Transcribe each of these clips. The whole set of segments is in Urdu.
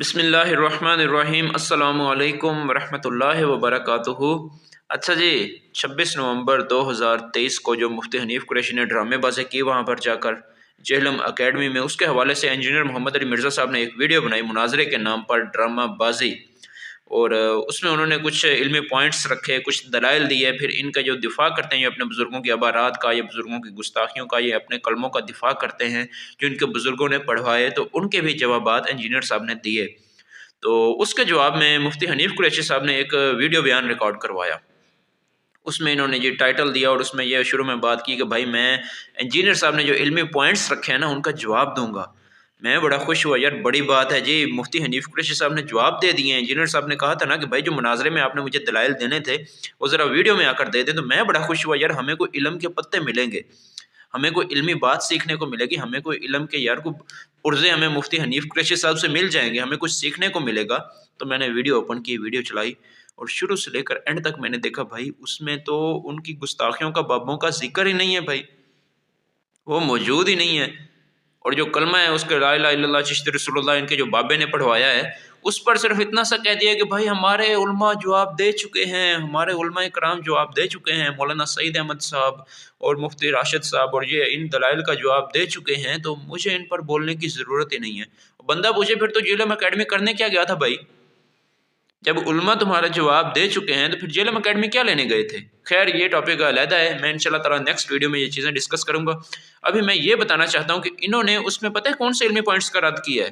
بسم اللہ الرحمن الرحیم السلام علیکم ورحمۃ اللہ وبرکاتہ۔ اچھا جی، 26 نومبر 2023 کو جو مفتی حنیف قریشی نے ڈرامے بازی کی وہاں پر جا کر جہلم اکیڈمی میں، اس کے حوالے سے انجینئر محمد علی مرزا صاحب نے ایک ویڈیو بنائی مناظرے کے نام پر ڈرامہ بازی، اور اس میں انہوں نے کچھ علمی پوائنٹس رکھے، کچھ دلائل دیے، پھر ان کا جو دفاع کرتے ہیں یہ اپنے بزرگوں کی عبارات کا، یہ بزرگوں کی گستاخیوں کا، یہ اپنے کلموں کا دفاع کرتے ہیں جو ان کے بزرگوں نے پڑھوائے، تو ان کے بھی جوابات انجینئر صاحب نے دیے۔ تو اس کے جواب میں مفتی حنیف قریشی صاحب نے ایک ویڈیو بیان ریکارڈ کروایا، اس میں انہوں نے یہ ٹائٹل دیا اور اس میں یہ شروع میں بات کی کہ بھائی میں انجینئر صاحب نے جو علمی پوائنٹس رکھے ہیں نا ان کا جواب دوں گا۔ میں بڑا خوش ہوا، یار بڑی بات ہے جی، مفتی حنیف قریشی صاحب نے جواب دے دیے ہیں۔ انجینئر صاحب نے کہا تھا نا کہ بھائی جو مناظرے میں آپ نے مجھے دلائل دینے تھے وہ ذرا ویڈیو میں آ کر دے دیں، تو میں بڑا خوش ہوا، یار ہمیں کوئی علم کے پتے ملیں گے، ہمیں کوئی علمی بات سیکھنے کو ملے گی، ہمیں کوئی علم کے یار کو پرزے ہمیں مفتی حنیف قریشی صاحب سے مل جائیں گے، ہمیں کچھ سیکھنے کو ملے گا۔ تو میں نے ویڈیو اوپن کی، ویڈیو چلائی اور شروع سے لے کر اینڈ تک میں نے دیکھا بھائی اس میں تو ان کی گستاخیوں کا، بابوں کا ذکر ہی نہیں ہے بھائی، وہ موجود ہی نہیں ہے۔ اور جو کلمہ ہے اس کے لا الہ الا اللہ چشتی رسول اللہ ان کے جو بابے نے پڑھوایا ہے، اس پر صرف اتنا سا کہہ دیا کہ بھائی ہمارے علماء جواب دے چکے ہیں، ہمارے علماء کرام جواب دے چکے ہیں، مولانا سعید احمد صاحب اور مفتی راشد صاحب، اور یہ ان دلائل کا جواب دے چکے ہیں، تو مجھے ان پر بولنے کی ضرورت ہی نہیں ہے۔ بندہ پوچھے پھر تو جیلم اکیڈمی کرنے کیا گیا تھا بھائی؟ جب علماء تمہارا جواب دے چکے ہیں تو پھر جیلم اکیڈمی کیا لینے گئے تھے؟ خیر یہ ٹاپک علیحدہ ہے، میں انشاءاللہ تعالیٰ نیکسٹ ویڈیو میں یہ چیزیں ڈسکس کروں گا۔ ابھی میں یہ بتانا چاہتا ہوں کہ انہوں نے اس میں پتہ ہے کون سے علمی پوائنٹس کا رد کیا ہے،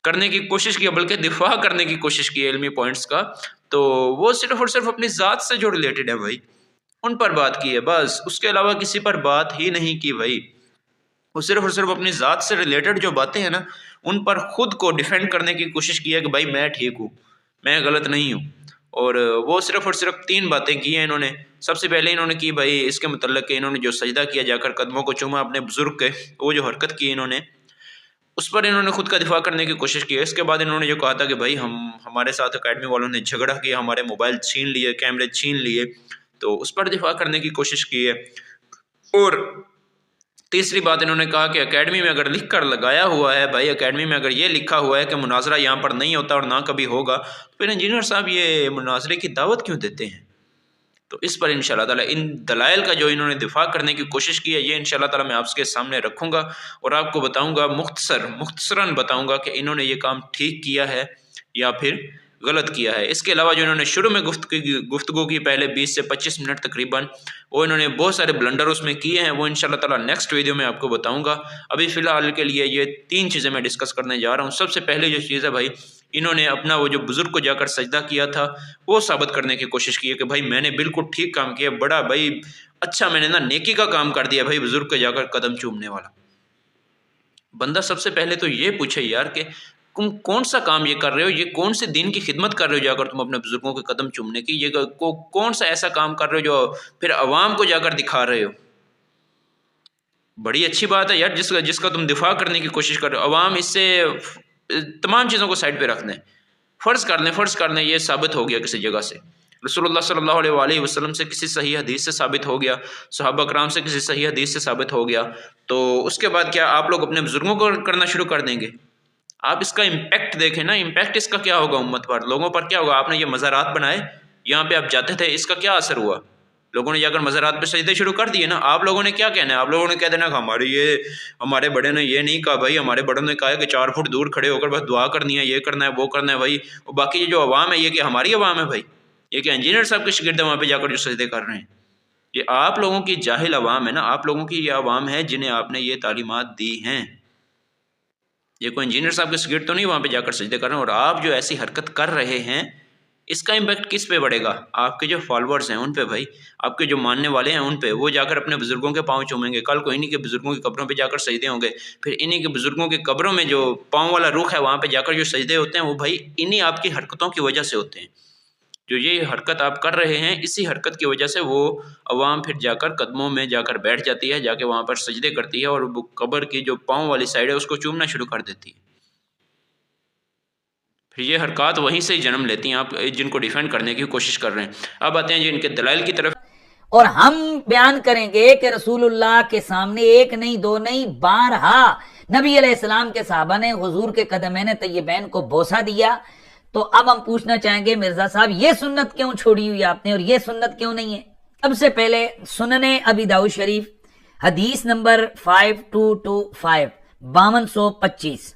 کرنے کی کوشش کی، بلکہ دفاع کرنے کی کوشش کی ہے علمی پوائنٹس کا، تو وہ صرف اور صرف اپنی ذات سے جو ریلیٹڈ ہے بھائی ان پر بات کی ہے، بس اس کے علاوہ کسی پر بات ہی نہیں کی بھائی۔ وہ صرف اور صرف اپنی ذات سے ریلیٹڈ جو باتیں ہیں نا ان پر خود کو ڈیفینڈ کرنے کی کوشش کی ہے کہ بھائی میں ٹھیک ہوں، میں غلط نہیں ہوں۔ اور وہ صرف اور صرف 3 باتیں کی ہیں انہوں نے۔ سب سے پہلے انہوں نے کی بھائی اس کے متعلق کہ انہوں نے جو سجدہ کیا، جا کر قدموں کو چوما اپنے بزرگ کے، وہ جو حرکت کی انہوں نے اس پر انہوں نے خود کا دفاع کرنے کی کوشش کی ہے۔ اس کے بعد انہوں نے جو کہا تھا کہ بھائی ہمارے ساتھ اکیڈمی والوں نے جھگڑا کیا، ہمارے موبائل چھین لیے، کیمرے چھین لیے، تو اس پر دفاع کرنے کی کوشش کی ہے۔ اور تیسری بات انہوں نے کہا کہ اکیڈمی میں اگر لکھ کر لگایا ہوا ہے بھائی، اکیڈمی میں اگر یہ لکھا ہوا ہے کہ مناظرہ یہاں پر نہیں ہوتا اور نہ کبھی ہوگا، تو پھر انجینئر صاحب یہ مناظرے کی دعوت کیوں دیتے ہیں؟ تو اس پر انشاءاللہ تعالیٰ ان دلائل کا جو انہوں نے دفاع کرنے کی کوشش کی ہے یہ انشاءاللہ تعالیٰ میں آپ کے سامنے رکھوں گا اور آپ کو بتاؤں گا، مختصراً بتاؤں گا کہ انہوں نے یہ کام ٹھیک کیا ہے یا پھر غلط کیا ہے۔ اس کے علاوہ جو انہوں نے شروع میں گفتگو کی پہلے 20 سے 25 منٹ تقریباً، وہ انہوں نے بہت سارے بلنڈر اس میں کیے ہیں، وہ انشاءاللہ تعالیٰ نیکسٹ ویڈیو میں آپ کو بتاؤں گا۔ ابھی فی الحال کے لیے یہ 3 چیزیں میں ڈسکس کرنے جا رہا ہوں۔ سب سے پہلے جو چیز ہے بھائی، انہوں نے اپنا وہ جو بزرگ کو جا کر سجدہ کیا تھا وہ ثابت کرنے کی کوشش کی ہے کہ بھائی میں نے بالکل ٹھیک کام کیا، بڑا بھائی اچھا میں نے نا نیکی کا کام کر دیا بھائی، بزرگ کو جا کر قدم چومنے والا۔ بندہ سب سے پہلے تو یہ پوچھے یار کہ تم کون سا کام یہ کر رہے ہو، یہ کون سے دین کی خدمت کر رہے ہو جا کر تم اپنے بزرگوں کے قدم چومنے کی، یہ کون سا ایسا کام کر رہے ہو جو پھر عوام کو جا کر دکھا رہے ہو؟ بڑی اچھی بات ہے یار جس کا تم دفاع کرنے کی کوشش کر رہے ہو۔ عوام اس سے تمام چیزوں کو سائڈ پہ رکھ دیں، فرض کر لیں یہ ثابت ہو گیا کسی جگہ سے، رسول اللہ صلی اللہ علیہ وآلہ وسلم سے کسی صحیح حدیث سے ثابت ہو گیا، صحابہ کرام سے کسی صحیح حدیث سے ثابت ہو گیا، تو اس کے بعد کیا آپ لوگ اپنے بزرگوں کو کرنا شروع کر دیں گے؟ آپ اس کا امپیکٹ دیکھیں نا، امپیکٹ اس کا کیا ہوگا امت پر، لوگوں پر کیا ہوگا؟ آپ نے یہ مزارات بنائے، یہاں پہ آپ جاتے تھے، اس کا کیا اثر ہوا؟ لوگوں نے جا کر مزارات پہ سجدے شروع کر دیے نا۔ آپ لوگوں نے کیا کہنا ہے؟ آپ لوگوں نے کہہ دینا کہ ہمارے بڑے نے یہ نہیں کہا بھائی، ہمارے بڑوں نے کہا ہے کہ 4 فٹ دور کھڑے ہو کر بس دعا کرنی ہے، یہ کرنا ہے، وہ کرنا ہے بھائی۔ اور باقی یہ جو عوام ہے یہ کہ ہماری عوام ہے بھائی، یہ کہ انجینئر صاحب کے شاگرد وہاں پہ جا کر جو سجدے کر رہے ہیں، یہ آپ لوگوں کی جاہل عوام ہے نا، آپ لوگوں کی یہ عوام ہے جنہیں آپ نے یہ تعلیمات دی ہیں۔ یہ کوئی انجینئر صاحب کے شاگرد تو نہیں وہاں پہ جا کر سجدے کر رہے ہیں، اور آپ جو ایسی حرکت کر رہے ہیں اس کا امپیکٹ کس پہ پڑے گا؟ آپ کے جو فالوورز ہیں ان پہ بھائی، آپ کے جو ماننے والے ہیں ان پہ، وہ جا کر اپنے بزرگوں کے پاؤں چومیں گے، کل کو انہی کے بزرگوں کی قبروں پہ جا کر سجدے ہوں گے، پھر انہی کے بزرگوں کے قبروں میں جو پاؤں والا رخ ہے وہاں پہ جا کر جو سجدے ہوتے ہیں وہ بھائی انہی آپ کی حرکتوں کی وجہ سے ہوتے ہیں۔ جو یہ حرکت آپ کر رہے ہیں اسی حرکت کی وجہ سے وہ عوام پھر جا کر قدموں میں جا کر بیٹھ جاتی ہے، جا کے وہاں پر سجدے کرتی ہے، اور وہ قبر کی جو پاؤں والی سائڈ ہے اس کو چومنا شروع کر دیتی ہے۔ پھر یہ حرکات وہیں سے ہی جنم لیتی ہیں، آپ جن کو ڈیفینڈ کرنے کی کوشش کر رہے ہیں۔ اب آتے ہیں جی ان کے دلائل کی طرف۔ اور ہم بیان کریں گے کہ رسول اللہ کے سامنے 1 نہیں 2 نہیں 12 نبی علیہ السلام کے صحابہ نے حضور کے قدمین طیبین کو بوسہ دیا. تو اب ہم پوچھنا چاہیں گے مرزا صاحب یہ سنت کیوں چھوڑی ہوئی آپ نے اور یہ سنت کیوں نہیں ہے؟ سب سے پہلے سنن ابی داؤد شریف حدیث نمبر 5225 5225،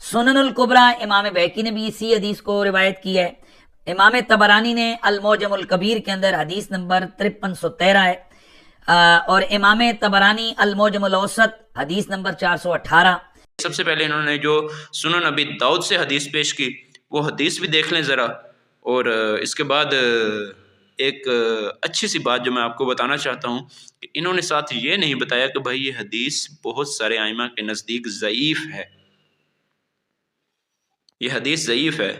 سنن الکبریٰ امام بیہقی نے بھی اسی حدیث کو روایت کی ہے. امام طبرانی نے المعجم الکبیر کے اندر حدیث نمبر 5313 ہے، اور امام طبرانی المعجم الاوسط حدیث نمبر 418. سب سے پہلے انہوں نے جو سنن ابی داؤد سے حدیث پیش کی وہ حدیث بھی دیکھ لیں ذرا، اور اس کے بعد ایک اچھی سی بات جو میں آپ کو بتانا چاہتا ہوں کہ انہوں نے ساتھ یہ نہیں بتایا کہ بھائی یہ حدیث بہت سارے ائمہ کے نزدیک ضعیف ہے، یہ حدیث ضعیف ہے.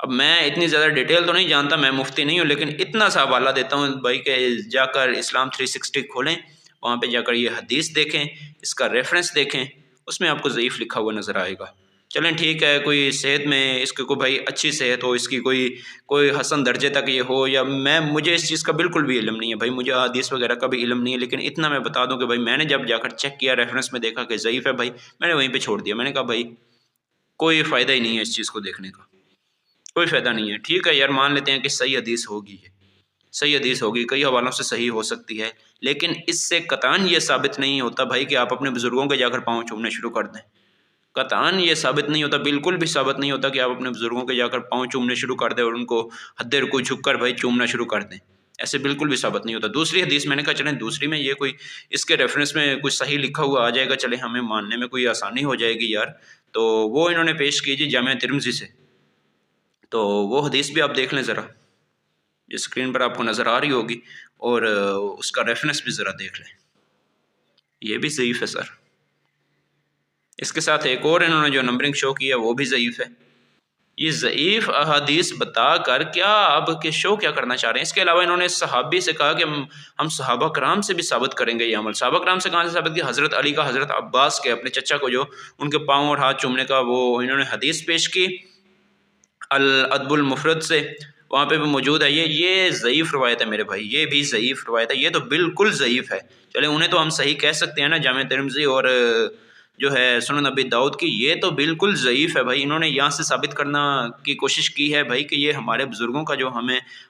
اب میں اتنی زیادہ ڈیٹیل تو نہیں جانتا، میں مفتی نہیں ہوں، لیکن اتنا سا حوالہ دیتا ہوں بھائی کہ جا کر اسلام 360 کھولیں، وہاں پہ جا کر یہ حدیث دیکھیں، اس کا ریفرنس دیکھیں، اس میں آپ کو ضعیف لکھا ہوا نظر آئے گا. چلیں ٹھیک ہے، کوئی صحت میں اس کی کوئی بھائی اچھی صحت ہو، اس کی کوئی حسن درجے تک یہ ہو، یا مجھے اس چیز کا بالکل بھی علم نہیں ہے بھائی، مجھے حدیث وغیرہ کا بھی علم نہیں ہے، لیکن اتنا میں بتا دوں کہ بھائی میں نے جب جا کر چیک کیا، ریفرنس میں دیکھا کہ ضعیف ہے بھائی، میں نے وہیں پہ چھوڑ دیا. میں نے کہا بھائی کوئی فائدہ ہی نہیں ہے اس چیز کو دیکھنے کا، کوئی فائدہ نہیں ہے. ٹھیک ہے یار، مان لیتے ہیں کہ صحیح حدیث ہوگی، صحیح حدیث ہوگی، کئی حوالوں سے صحیح ہو سکتی ہے، لیکن اس سے قطعاً یہ ثابت نہیں ہوتا بھائی کہ آپ اپنے بزرگوں کے جا کر پاؤں چومنے شروع کر دیں. قطعاً یہ ثابت نہیں ہوتا، بالکل بھی ثابت نہیں ہوتا کہ آپ اپنے بزرگوں کے جا کر پاؤں چومنے شروع کر دیں اور ان کو حد رکوع جھک کر بھائی چومنا شروع کر دیں. ایسے بالکل بھی ثابت نہیں ہوتا. دوسری حدیث میں نے کہا چلیں دوسری میں یہ کوئی اس کے ریفرنس میں کچھ صحیح لکھا ہوا آ جائے گا، چلیں ہمیں ماننے میں کوئی آسانی ہو جائے گی یار. تو وہ انہوں نے پیش کی جی جامع ترمذی سے، تو وہ حدیث بھی آپ دیکھ لیں ذرا، یہ اسکرین پر آپ کو نظر آ رہی ہوگی، اور اس کا ریفرنس بھی ذرا دیکھ لیں. یہ بھی ضعیف ہے سر. اس کے ساتھ ایک اور انہوں نے جو نمبرنگ شو کی ہے وہ بھی ضعیف ہے. یہ ضعیف احادیث بتا کر کیا آپ کے شو کیا کرنا چاہ رہے ہیں؟ اس کے علاوہ انہوں نے صحابی سے کہا کہ ہم صحابہ کرام سے بھی ثابت کریں گے یہ عمل. صحابہ کرام سے کہاں سے ثابت کیا؟ حضرت علی کا، حضرت عباس کے، اپنے چچا کو جو ان کے پاؤں اور ہاتھ چومنے کا وہ انہوں نے حدیث پیش کی الادب المفرد سے، وہاں پہ بھی موجود ہے. یہ ضعیف روایت ہے میرے بھائی، یہ بھی ضعیف روایت ہے، یہ تو بالکل ضعیف ہے. چلیں انہیں تو ہم صحیح کہہ سکتے ہیں نا، جامع ترمذی اور جو ہے سنن ابی داؤد کی، یہ تو بالکل ضعیف ہے بھائی. انہوں نے یہاں سے ثابت کرنا کی کوشش کی ہے بھائی کہ یہ ہمارے بزرگوں کا جو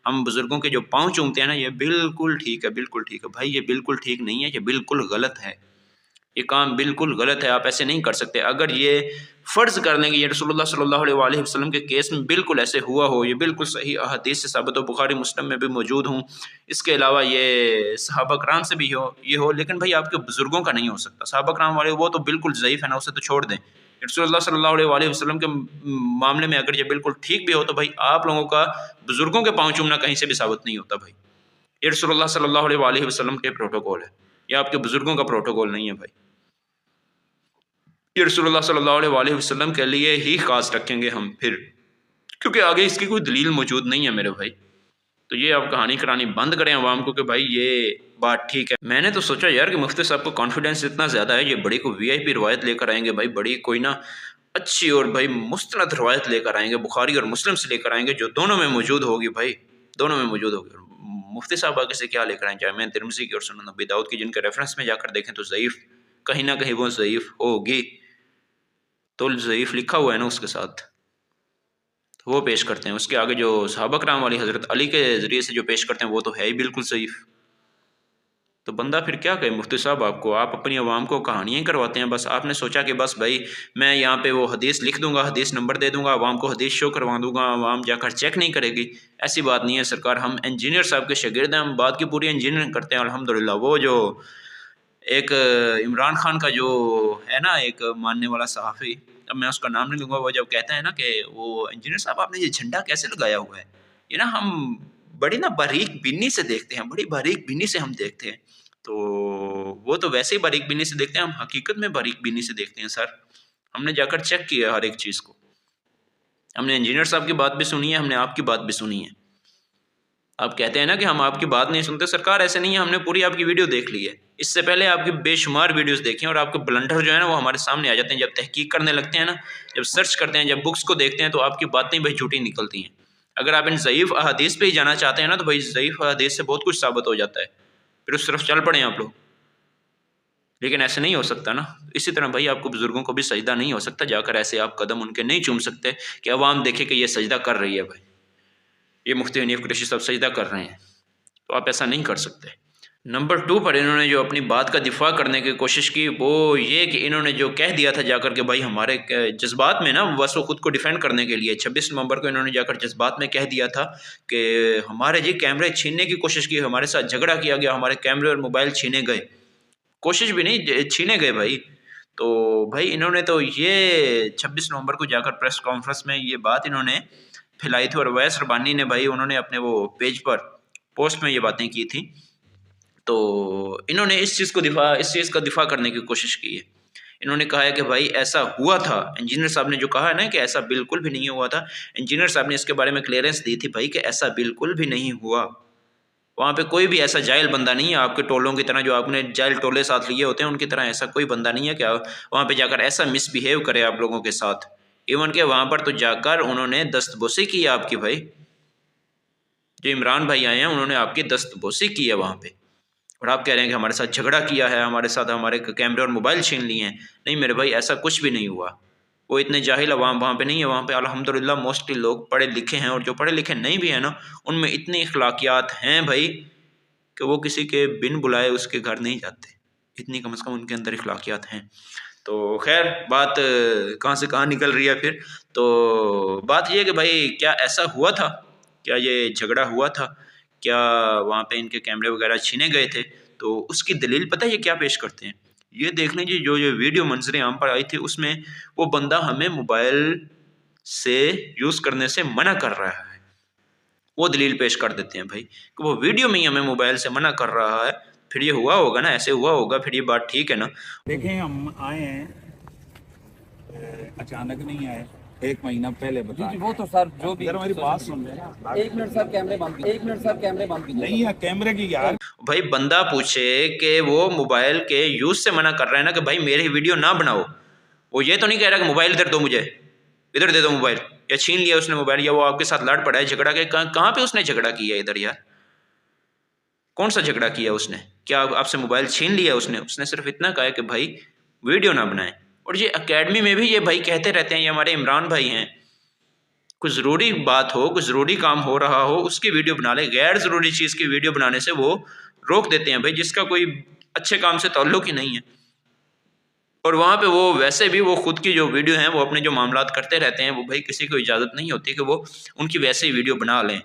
ہم بزرگوں کے جو پاؤں چومتے ہیں نا، یہ بالکل ٹھیک ہے، بالکل ٹھیک ہے بھائی. یہ بالکل ٹھیک نہیں ہے، یہ بالکل غلط ہے، یہ کام بالکل غلط ہے. آپ ایسے نہیں کر سکتے. اگر یہ فرض کر لیں کہ یہ رسول اللہ صلی اللہ علیہ وآلہ وسلم کے کیس میں بالکل ایسے ہوا ہو، یہ بالکل صحیح احادیث سے ثابت ہو، بخاری مسلم میں بھی موجود ہوں، اس کے علاوہ یہ صحابہ کرام سے بھی یہ ہو، لیکن بھائی آپ کے بزرگوں کا نہیں ہو سکتا. صحابہ کرام والے وہ تو بالکل ضعیف ہے نا، اسے تو چھوڑ دیں. رسول اللہ صلی اللہ علیہ وآلہ وسلم کے معاملے میں اگر یہ بالکل ٹھیک بھی ہو تو بھائی آپ لوگوں کا بزرگوں کے پاؤں چومنا کہیں سے بھی ثابت نہیں ہوتا بھائی. یہ رسول اللہ صلی اللہ علیہ وآلہ وسلم کے پروٹوکول ہے، یہ آپ کے بزرگوں کا پروٹوکول نہیں ہے بھائی. یہ رسول اللہ صلی اللہ علیہ وآلہ وسلم کے لیے ہی خاص رکھیں گے ہم پھر، کیونکہ آگے اس کی کوئی دلیل موجود نہیں ہے میرے بھائی. تو یہ آپ کہانی کرانی بند کریں عوام کو کہ بھائی یہ بات ٹھیک ہے. میں نے تو سوچا یار کہ مفتی صاحب کو کانفیڈنس اتنا زیادہ ہے، یہ بڑی کو وی آئی پی روایت لے کر آئیں گے بھائی، بڑی کوئی نا اچھی اور بھائی مستند روایت لے کر آئیں گے، بخاری اور مسلم سے لے کر آئیں گے، جو دونوں میں موجود ہوگی بھائی، دونوں میں موجود ہوگی. مفتی صاحب آگے سے کیا لے کر آئیں؟ جامع ترمذی کی اور سنن ابی داؤد کی، جن کے ریفرنس میں جا کر دیکھیں تو ضعیف، کہیں نہ کہیں وہ ضعیف ہوگی. تو ضعیف لکھا ہوا ہے نا اس کے ساتھ، وہ پیش کرتے ہیں. اس کے آگے جو صحابہ کرام والی حضرت علی کے ذریعے سے جو پیش کرتے ہیں وہ تو ہے ہی بالکل ضعیف. تو بندہ پھر کیا کہے مفتی صاحب آپ کو؟ آپ اپنی عوام کو کہانیاں کرواتے ہیں. بس آپ نے سوچا کہ بس بھائی میں یہاں پہ وہ حدیث لکھ دوں گا، حدیث نمبر دے دوں گا، عوام کو حدیث شو کروا دوں گا، عوام جا کر چیک نہیں کرے گی. ایسی بات نہیں ہے سرکار، ہم انجینئر صاحب کے شاگرد ہیں، ہم بات کی پوری انجینئرنگ کرتے ہیں الحمدللہ. وہ جو ایک عمران خان کا جو ہے نا ایک ماننے والا صحافی، اب میں اس کا نام نہیں لوں گا، وہ جب کہتا ہے نا کہ وہ انجینئر صاحب آپ نے یہ جھنڈا کیسے لگایا ہوا ہے، یہ نا ہم بڑی نا باریک بینی سے دیکھتے ہیں، بڑی باریک بینی سے ہم دیکھتے ہیں. تو وہ تو ویسے ہی باریک بینی سے دیکھتے ہیں، ہم حقیقت میں باریک بینی سے دیکھتے ہیں سر. ہم نے جا کر چیک کیا ہر ایک چیز کو، ہم نے انجینئر صاحب کی بات بھی سنی ہے، ہم نے آپ کی بات بھی سنی ہے. آپ کہتے ہیں نا کہ ہم آپ کی بات نہیں سنتے، سرکار ایسے نہیں ہے، ہم نے پوری آپ کی ویڈیو دیکھ لی ہے، اس سے پہلے آپ کی بے شمار ویڈیوز دیکھی ہیں، اور آپ کے بلنڈر جو ہے نا وہ ہمارے سامنے آ جاتے ہیں. جب تحقیق کرنے لگتے ہیں نا، جب سرچ کرتے ہیں، جب بکس کو دیکھتے ہیں تو آپ کی باتیں بھائی جھوٹی نکلتی ہیں. اگر آپ ان ضعیف احادیث پہ ہی جانا چاہتے ہیں نا تو بھائی ضعیف احادیث سے بہت کچھ ثابت ہو جاتا ہے، پھر اس طرف چل پڑیں آپ لوگ. لیکن ایسے نہیں ہو سکتا نا. اسی طرح بھائی آپ کو بزرگوں کو بھی سجدہ نہیں ہو سکتا، جا کر ایسے آپ قدم ان کے نہیں چوم سکتے کہ عوام دیکھے کہ یہ سجدہ کر رہی ہے بھائی، یہ مفتی حنیف قریشی صاحب سجدہ کر رہے ہیں، تو آپ ایسا نہیں کر سکتے. نمبر 2 پر انہوں نے جو اپنی بات کا دفاع کرنے کی کوشش کی وہ یہ کہ انہوں نے جو کہہ دیا تھا جا کر کہ بھائی ہمارے جذبات میں نا، بس وہ خود کو ڈیفینڈ کرنے کے لیے 26 نومبر کو انہوں نے جا کر جذبات میں کہہ دیا تھا کہ ہمارے جی کیمرے چھیننے کی کوشش کی، ہمارے ساتھ جھگڑا کیا گیا، ہمارے کیمرے اور موبائل چھینے گئے، کوشش بھی نہیں، چھینے گئے بھائی. تو بھائی انہوں نے تو یہ 26 نومبر کو جا کر پریس کانفرنس میں یہ بات انہوں نے پھیلائی تھی، اور ویس ربانی نے بھائی انہوں نے اپنے وہ پیج پر پوسٹ میں یہ باتیں کی تھی. تو انہوں نے اس چیز کا دفاع کرنے کی کوشش کی ہے. انہوں نے کہا ہے کہ بھائی ایسا ہوا تھا، انجینئر صاحب نے جو کہا ہے نا کہ ایسا بالکل بھی نہیں ہوا تھا، انجینئر صاحب نے اس کے بارے میں کلیئرنس دی تھی بھائی کہ ایسا بالکل بھی نہیں ہوا. وہاں پہ کوئی بھی ایسا جاہل بندہ نہیں ہے آپ کے ٹولوں کی طرح، جو آپ نے جاہل ٹولے ساتھ لیے ہوتے ہیں ان کی طرح ایسا کوئی بندہ نہیں ہے کہ وہاں پہ جا کر ایسا مس بیہیو کرے آپ لوگوں کے ساتھ. ایون کہ وہاں پر تو جا کر انہوں نے دست بوسی کی ہے آپ کی بھائی، جو عمران بھائی آئے ہیں انہوں نے آپ کی دست بوسی کی ہے وہاں پہ، اور آپ کہہ رہے ہیں کہ ہمارے ساتھ جھگڑا کیا ہے، ہمارے ساتھ ہمارے کیمرے اور موبائل چھین لیے ہیں. نہیں میرے بھائی، ایسا کچھ بھی نہیں ہوا. وہ اتنے جاہل عوام وہاں پہ نہیں ہے، وہاں پہ الحمدللہ موسٹلی لوگ پڑھے لکھے ہیں، اور جو پڑھے لکھے نہیں بھی ہیں نا ان میں اتنی اخلاقیات ہیں بھائی کہ وہ کسی کے بن بلائے اس کے گھر نہیں جاتے، اتنی کم از کم ان کے اندر اخلاقیات ہیں. تو خیر بات کہاں سے کہاں نکل رہی ہے پھر. تو بات یہ ہے کہ بھائی کیا ایسا ہوا تھا، کیا یہ جھگڑا ہوا تھا، کیا وہاں پہ ان کے کیمرے وغیرہ چھینے گئے تھے. تو اس کی دلیل پتہ ہے یہ کیا پیش کرتے ہیں، یہ دیکھ لیں جی جو ویڈیو منظر عام پر آئی تھی اس میں وہ بندہ ہمیں موبائل سے یوز کرنے سے منع کر رہا ہے، وہ دلیل پیش کر دیتے ہیں بھائی کہ وہ ویڈیو میں ہی ہمیں موبائل سے منع کر رہا ہے. پھر یہ ہوا ہوگا نا، ایسے ہوا ہوگا، پھر یہ بات ٹھیک ہے نا. دیکھیں ہم آئے ہیں اچانک نہیں آئے، 1 مہینہ پہلے بتا جی وہ تو سر جو بھی ہماری بات سن لیں. 1 منٹ سر کیمرے بند کیجیے، 1 منٹ سر کیمرے بند کیجیے. نہیں ہے کیمرے کی یار، بھائی بندہ پوچھے کہ وہ موبائل کے یوز سے منع کر رہا ہے نا کہ بھائی میری ویڈیو نہ بناؤ، وہ یہ تو نہیں کہہ رہا کہ موبائل ادھر دو، مجھے ادھر دے دو موبائل، یا چھین لیا اس نے موبائل، یا وہ آپ کے ساتھ لڑ پڑا ہے جھگڑا کے. کہاں پہ اس نے جھگڑا کیا ہے ادھر یار، کون سا جھگڑا کیا اس نے، کیا آپ سے موبائل چھین لیا اس نے صرف اتنا کہا ہے کہ بھائی ویڈیو نہ بنائیں. اور یہ اکیڈمی میں بھی یہ بھائی کہتے رہتے ہیں، یہ ہمارے عمران بھائی ہیں، کچھ ضروری بات ہو، کچھ ضروری کام ہو رہا ہو اس کی ویڈیو بنا لیں، غیر ضروری چیز کی ویڈیو بنانے سے وہ روک دیتے ہیں بھائی، جس کا کوئی اچھے کام سے تعلق ہی نہیں ہے. اور وہاں پہ وہ ویسے بھی وہ خود کی جو ویڈیو ہیں وہ اپنے جو معاملات کرتے رہتے ہیں، وہ بھائی کسی کو اجازت نہیں ہوتی کہ وہ ان کی ویسے ہی ویڈیو بنا لیں.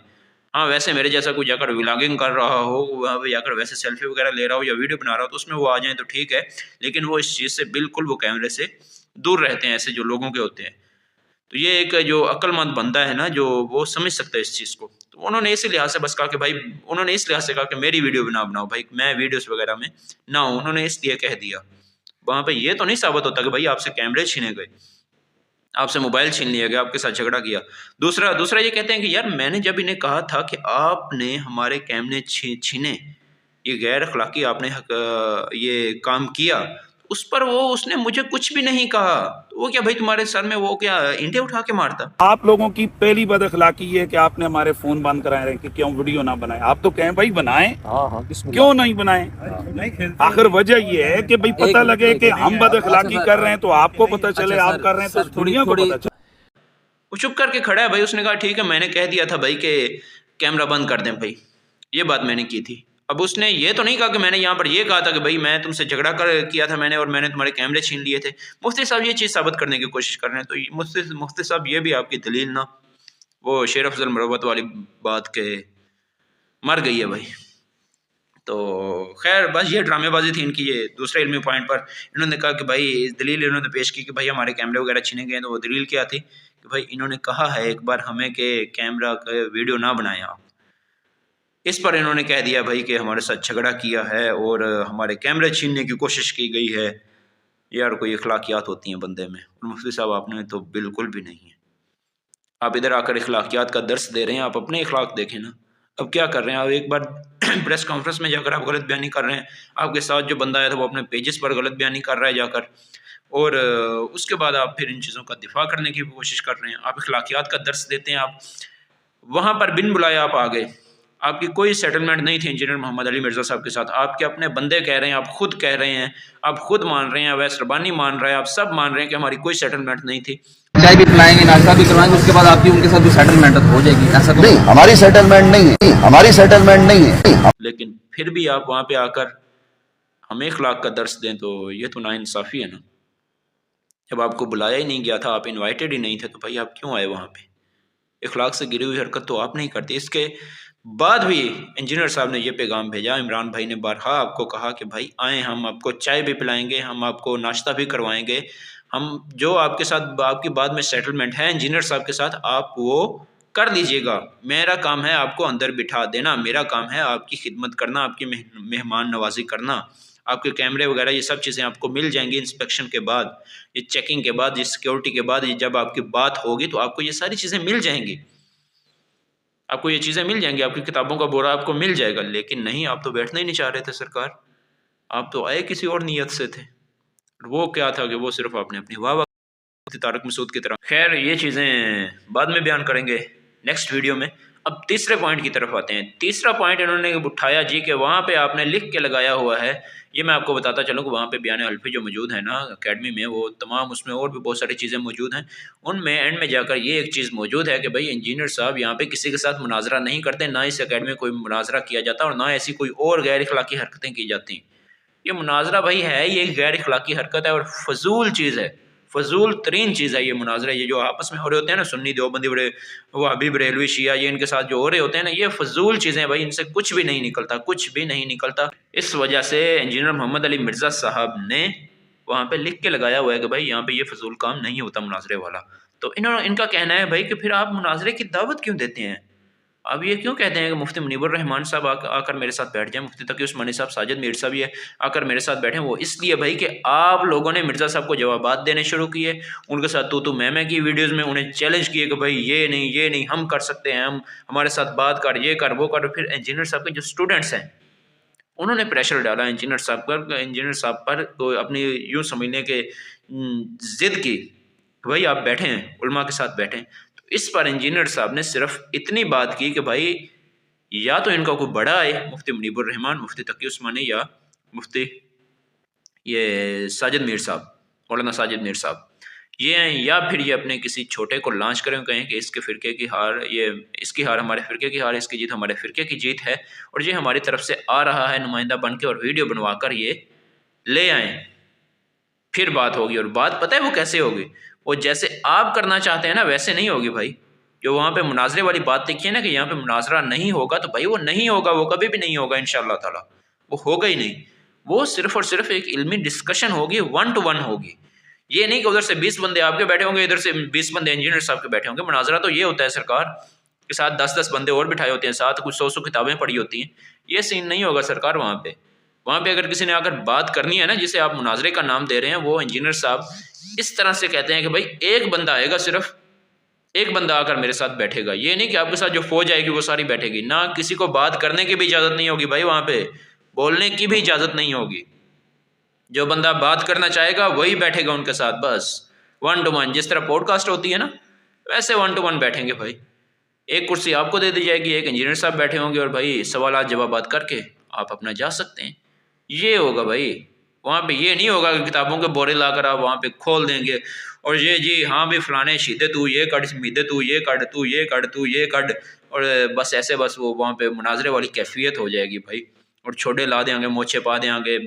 ہاں ویسے میرے جیسا کوئی جا کر ولاگنگ کر رہا ہو، وہاں پہ جا کر ویسے سیلفی وغیرہ لے رہا ہو یا ویڈیو بنا رہا ہو تو اس میں وہ آ جائیں تو ٹھیک ہے، لیکن وہ اس چیز سے بالکل وہ کیمرے سے دور رہتے ہیں، ایسے جو لوگوں کے ہوتے ہیں. تو یہ ایک جو عقل مند بندہ ہے نا جو وہ سمجھ سکتا ہے اس چیز کو. تو انہوں نے اسی لحاظ سے بس کہا کہ بھائی، انہوں نے اس لحاظ سے کہا کہ میری ویڈیو بھی نہ بناؤ بھائی، میں ویڈیوز وغیرہ میں نہ ہوں، انہوں نے اس لیے کہہ دیا. وہاں پہ یہ تو نہیں ثابت ہوتا کہ بھائی آپ سے کیمرے چھینے گئے، آپ سے موبائل چھین لیا گیا، آپ کے ساتھ جھگڑا کیا. دوسرا یہ کہتے ہیں کہ یار میں نے جب انہیں کہا تھا کہ آپ نے ہمارے کیمرے چھینے، یہ غیر اخلاقی آپ نے یہ کام کیا، اس پر اس نے مجھے کچھ بھی نہیں کہا. وہ کیا بھائی تمہارے سر میں وہ کیا اینٹیں اٹھا کے مارتا؟ آپ لوگوں کی پہلی بد اخلاقی یہ ہے کہ آپ نے ہمارے فون بند کرائے رہے کہ کیوں ویڈیو نہ بنائیں. آپ تو کہیں بھائی بنائیں، کیوں نہیں بنائیں؟ آخر وجہ یہ ہے کہ بھائی پتہ لگے کہ ہم بد اخلاقی کر رہے ہیں تو آپ کو پتہ چلے، آپ کر رہے ہیں تو دنیا کو پتہ چلے. وہ چپ کر کے کھڑا ہے بھائی، اس نے کہا ٹھیک ہے میں نے کہہ دیا تھا بھائی کہ کیمرہ بند کر دیں بھائی، یہ بات میں نے کی تھی. اب اس نے یہ تو نہیں کہا کہ میں نے یہاں پر یہ کہا تھا کہ بھائی میں تم سے جھگڑا کیا تھا میں نے، اور میں نے تمہارے کیمرے چھین لیے تھے. مفتی صاحب یہ چیز ثابت کرنے کی کوشش کر رہے ہیں. تو مفتی صاحب یہ بھی آپ کی دلیل نہ، وہ شیر افضل مروت والی بات کے مر گئی ہے بھائی. تو خیر بس یہ ڈرامے بازی تھی ان کی. یہ دوسرے علمی پوائنٹ پر انہوں نے کہا کہ بھائی دلیل انہوں نے پیش کی کہ بھائی ہمارے کیمرے وغیرہ چھینے گئے ہیں. تو وہ دلیل کیا تھی کہ بھائی انہوں نے کہا ہے ایک بار ہمیں کہ کیمرہ کا ویڈیو نہ بنائیں آپ. اس پر انہوں نے کہہ دیا بھائی کہ ہمارے ساتھ جھگڑا کیا ہے اور ہمارے کیمرے چھیننے کی کوشش کی گئی ہے. یار کوئی اخلاقیات ہوتی ہیں بندے میں، اور مفتی صاحب آپ نے تو بالکل بھی نہیں ہے. آپ ادھر آ کر اخلاقیات کا درس دے رہے ہیں، آپ اپنے اخلاق دیکھیں نا. اب کیا کر رہے ہیں آپ؟ ایک بار پریس کانفرنس میں جا کر آپ غلط بیانی کر رہے ہیں، آپ کے ساتھ جو بندہ آیا تھا وہ اپنے پیجز پر غلط بیانی کر رہا ہے جا کر، اور اس کے بعد آپ پھر ان چیزوں کا دفاع کرنے کی کوشش کر رہے ہیں. آپ اخلاقیات کا درس دیتے ہیں. آپ وہاں پر بن بلائے آپ آ گئے، آپ کی کوئی سیٹلمنٹ نہیں تھی انجینئر محمد علی مرزا صاحب کے ساتھ. آپ کے اپنے بندے کہہ رہے ہیں, آپ خود کہہ رہے ہیں, آپ خود مان رہے ہیں, اویس ربانی مان رہا ہے, آپ سب مان رہے ہیں کہ ہماری کوئی سیٹلمنٹ نہیں تھی. چائے بھی پلائیں گے, ناشتہ بھی کروائیں گے, اس کے بعد آپ کی ان کے ساتھ بھی سیٹلمنٹ ہو جائے گی. ایسا تو نہیں, ہماری سیٹلمنٹ نہیں ہے, ہماری سیٹلمنٹ نہیں ہے. لیکن پھر بھی آپ وہاں پہ آ کر ہمیں اخلاق کا درس دیں تو یہ تو ناانصافی ہے نا. جب آپ کو بلایا ہی نہیں گیا تھا, آپ انوائٹڈ ہی نہیں تھے, تو بھائی آپ کیوں آئے وہاں پہ؟ اخلاق سے گری ہوئی حرکت تو آپ نہیں کرتے. اس کے بعد بھی انجینئر صاحب نے یہ پیغام بھیجا, عمران بھائی نے بارہا آپ کو کہا کہ بھائی آئیں, ہم آپ کو چائے بھی پلائیں گے, ہم آپ کو ناشتہ بھی کروائیں گے, ہم جو آپ کے ساتھ آپ کی بعد میں سیٹلمنٹ ہے انجینئر صاحب کے ساتھ آپ وہ کر لیجئے گا. میرا کام ہے آپ کو اندر بٹھا دینا, میرا کام ہے آپ کی خدمت کرنا, آپ کی مہمان نوازی کرنا. آپ کے کیمرے وغیرہ یہ سب چیزیں آپ کو مل جائیں گی انسپیکشن کے بعد, یہ چیکنگ کے بعد, یہ سیکیورٹی کے بعد, یہ جب آپ کی بات ہوگی تو آپ کو یہ ساری چیزیں مل جائیں گی, آپ کو یہ چیزیں مل جائیں گی, آپ کی کتابوں کا بورا آپ کو مل جائے گا. لیکن نہیں, آپ تو بیٹھنا ہی نہیں چاہ رہے تھے سرکار, آپ تو آئے کسی اور نیت سے تھے. وہ کیا تھا کہ وہ صرف آپ نے اپنی واہ طارق مسعود کی طرح. خیر یہ چیزیں بعد میں بیان کریں گے نیکسٹ ویڈیو میں. اب تیسرے پوائنٹ کی طرف آتے ہیں. تیسرا پوائنٹ انہوں نے اٹھایا جی کہ وہاں پہ آپ نے لکھ کے لگایا ہوا ہے. یہ میں آپ کو بتاتا چلوں کہ وہاں پہ بیان حلفی جو موجود ہے نا اکیڈمی میں, وہ تمام اس میں اور بھی بہت ساری چیزیں موجود ہیں. ان میں اینڈ میں جا کر یہ ایک چیز موجود ہے کہ بھائی انجینئر صاحب یہاں پہ کسی کے ساتھ مناظرہ نہیں کرتے, نہ اس اکیڈمی میں کوئی مناظرہ کیا جاتا اور نہ ایسی کوئی اور غیر اخلاقی حرکتیں کی جاتی ہیں. یہ مناظرہ بھائی ہے, یہ ایک غیر اخلاقی حرکت ہے اور فضول چیز ہے, فضول ترین چیز ہے یہ مناظرہ. یہ جو آپس میں ہو رہے ہوتے ہیں نا سنی دیوبندی بڑے وہابی بریلوی شیعہ, یہ ان کے ساتھ جو ہو رہے ہوتے ہیں نا, یہ فضول چیزیں بھائی, ان سے کچھ بھی نہیں نکلتا, کچھ بھی نہیں نکلتا. اس وجہ سے انجینئر محمد علی مرزا صاحب نے وہاں پہ لکھ کے لگایا ہوا ہے کہ بھائی یہاں پہ یہ فضول کام نہیں ہوتا مناظرے والا. تو ان کا کہنا ہے بھائی کہ پھر آپ مناظرے کی دعوت کیوں دیتے ہیں؟ اب یہ کیوں کہتے ہیں کہ مفتی منیب الرحمان صاحب آ کر میرے ساتھ بیٹھ جائیں, مفتی تقی عثمانی صاحب, ساجد میر صاحب یہ آ کر میرے ساتھ بیٹھیں؟ وہ اس لیے بھائی کہ آپ لوگوں نے مرزا صاحب کو جوابات دینے شروع کیے, ان کے ساتھ تو میں کی ویڈیوز میں انہیں چیلنج کیے کہ بھائی یہ نہیں ہم کر سکتے ہیں, ہم ہمارے ساتھ بات کر, یہ کر وہ کر. پھر انجینئر صاحب کے جو اسٹوڈنٹس ہیں انہوں نے پریشر ڈالا انجینئر صاحب پر تو اپنی یوں سمجھنے کے ضد کی بھائی آپ بیٹھیں, علماء کے ساتھ بیٹھیں. تو اس پر انجینئر صاحب نے صرف اتنی بات کی کہ بھائی یا تو ان کا کوئی بڑا ہے مفتی منیب الرحمان, مفتی تقی عثمانی, یا مفتی یہ ساجد میر صاحب, مولانا ساجد میر صاحب, یہ ہیں, یا پھر یہ اپنے کسی چھوٹے کو لانچ کریں, کہیں کہ اس کے فرقے کی ہار, یہ اس کی ہار ہمارے فرقے کی ہار, اس کی جیت ہمارے فرقے کی جیت ہے, اور یہ ہماری طرف سے آ رہا ہے نمائندہ بن کے, اور ویڈیو بنوا کر یہ لے آئیں, پھر بات ہوگی. اور بات پتہ ہے وہ کیسے ہوگی؟ وہ جیسے آپ کرنا چاہتے ہیں نا ویسے نہیں ہوگی بھائی. جو وہاں پہ مناظرے والی بات دیکھی ہے نا کہ یہاں پہ مناظرہ نہیں ہوگا, تو بھائی وہ نہیں ہوگا, وہ کبھی بھی نہیں ہوگا انشاءاللہ تعالی, وہ ہوگا ہی نہیں. وہ صرف اور صرف ایک علمی ڈسکشن ہوگی, 1 to 1 ہوگی. یہ نہیں کہ ادھر سے 20 بندے آپ کے بیٹھے ہوں گے, ادھر سے 20 بندے انجینئر صاحب کے بیٹھے ہوں گے. مناظرہ تو یہ ہوتا ہے سرکار کے ساتھ 10 بندے اور بٹھائے ہوتے ہیں, ساتھ کچھ 100 کتابیں پڑھی ہوتی ہیں. یہ سین نہیں ہوگا سرکار وہاں پہ. وہاں پہ اگر کسی نے آ کر بات کرنی ہے نا, جسے آپ مناظرے کا نام دے رہے ہیں, وہ انجینئر صاحب اس طرح سے کہتے ہیں کہ بھائی ایک بندہ آئے گا, صرف ایک بندہ آ کر میرے ساتھ بیٹھے گا. یہ نہیں کہ آپ کے ساتھ جو فوج آئے گی وہ ساری بیٹھے گی, نہ کسی کو بات کرنے کی بھی اجازت نہیں ہوگی بھائی, وہاں پہ بولنے کی بھی اجازت نہیں ہوگی. جو بندہ بات کرنا چاہے گا وہی بیٹھے گا ان کے ساتھ, بس 1 to 1. جس طرح پوڈ کاسٹ ہوتی ہے نا ویسے 1 to 1 بیٹھیں گے بھائی. ایک کرسی آپ کو دے دی جائے گی, ایک انجینئر صاحب بیٹھے ہوں گے, اور بھائی سوالات جوابات کر کے آپ اپنا جا سکتے ہیں. یہ ہوگا بھائی. وہاں پہ یہ نہیں ہوگا کہ کتابوں کے بورے لا کر آپ وہاں پہ کھول دیں گے, اور یہ جی ہاں بھی فلانے شیدے تو یہ کٹ, میدے تو یہ کٹ, تو یہ کٹ, تو یہ کٹ, اور بس ایسے بس وہ وہاں پہ مناظرے والی کیفیت ہو جائے گی بھائی. اور چھوٹے لا دیں گے, موچے پا دیں گے,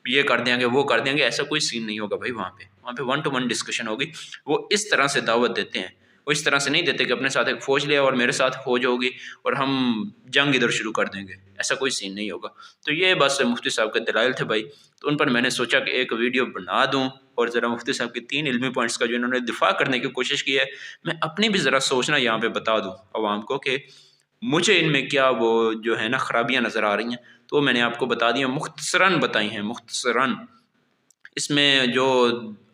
یہ کر دیں گے, وہ کر دیں گے. ایسا کوئی سین نہیں ہوگا بھائی. وہاں پہ 1 to 1 ڈسکشن ہوگی. وہ اس طرح سے دعوت دیتے ہیں, وہ اس طرح سے نہیں دیتے کہ اپنے ساتھ ایک فوج لیا اور میرے ساتھ فوج ہوگی اور ہم جنگ ادھر شروع کر دیں گے. ایسا کوئی سین نہیں ہوگا. تو یہ بس مفتی صاحب کے دلائل تھے بھائی, تو ان پر میں نے سوچا کہ ایک ویڈیو بنا دوں, اور ذرا مفتی صاحب کے 3 علمی پوائنٹس کا جو انہوں نے دفاع کرنے کی کوشش کی ہے, میں اپنی بھی ذرا سوچنا یہاں پہ بتا دوں عوام کو کہ مجھے ان میں کیا وہ جو ہے نا خرابیاں نظر آ رہی ہیں. تو میں نے آپ کو بتا دیا, مختصراً بتائی ہیں, مختصراً. اس میں جو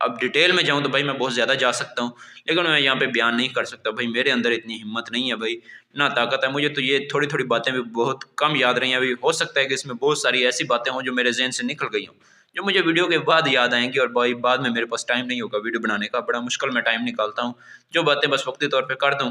اب ڈیٹیل میں جاؤں تو بھائی میں بہت زیادہ جا سکتا ہوں, لیکن میں یہاں پہ بیان نہیں کر سکتا بھائی. میرے اندر اتنی ہمت نہیں ہے بھائی, نہ طاقت ہے. مجھے تو یہ تھوڑی تھوڑی باتیں بھی بہت کم یاد رہی ہیں. ابھی ہو سکتا ہے کہ اس میں بہت ساری ایسی باتیں ہوں جو میرے ذہن سے نکل گئی ہوں, جو مجھے ویڈیو کے بعد یاد آئیں گی, اور بھائی بعد میں میرے پاس ٹائم نہیں ہوگا ویڈیو بنانے کا. بڑا مشکل میں ٹائم نکالتا ہوں, جو باتیں بس وقتی طور پہ کر دوں